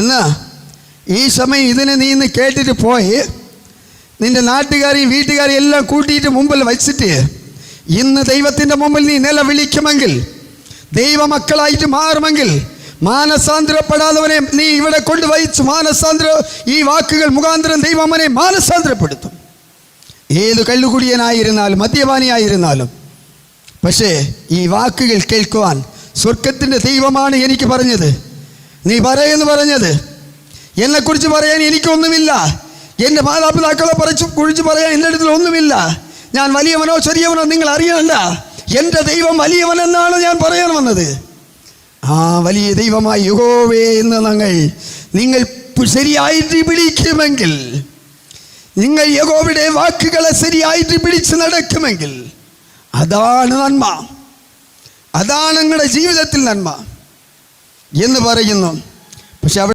എന്ന് ഈ സമയം ഇതിനെ നീ ഇന്ന് കേട്ടിട്ട് പോയി നിൻ്റെ നാട്ടുകാരെയും വീട്ടുകാരെയും എല്ലാം കൂട്ടിയിട്ട് മുമ്പിൽ വച്ചിട്ട് ഇന്ന് ദൈവത്തിൻ്റെ മുമ്പിൽ നീ നിലവിളിക്കുമെങ്കിൽ, ദൈവമക്കളായിട്ട് മാറുമെങ്കിൽ, മാനസാന്തരപ്പെടാത്തവനെ നീ ഇവിടെ കൊണ്ടുവച്ചു ഈ വാക്കുകൾ മുഖാന്തരം ദൈവം അവനെ മാനസാന്തരപ്പെടുത്തും. ഏത് കള്ളുകുടിയനായിരുന്നാലും മദ്യപാനിയായിരുന്നാലും. പക്ഷേ ഈ വാക്കുകൾ കേൾക്കുവാൻ സ്വർഗത്തിൻ്റെ ദൈവമാണ് എനിക്ക് പറഞ്ഞത്. നീ പറയുമെന്ന് പറഞ്ഞത്. എന്നെക്കുറിച്ച് പറയാൻ എനിക്കൊന്നുമില്ല, എൻ്റെ മാതാപിതാക്കളെ കുറിച്ച് പറയാൻ എൻ്റെ അടുത്തിൽ ഒന്നുമില്ല. ഞാൻ വലിയവനോ ചെറിയവനോ നിങ്ങൾ അറിയണ്ട. എൻ്റെ ദൈവം വലിയവനെന്നാണ് ഞാൻ പറയാൻ വന്നത്. ആ വലിയ ദൈവമായി യഹോവേ എന്ന് നിങ്ങൾ ശരിയായിട്ട് പിടിക്കുമെങ്കിൽ, നിങ്ങൾ യഹോവയുടെ വാക്കുകളെ ശരിയായിട്ട് പിടിച്ച് നടക്കുമെങ്കിൽ, അതാണ് നന്മ, അതാണ് നിങ്ങളുടെ ജീവിതത്തിൽ നന്മ എന്ന് പറയുന്നു. പക്ഷെ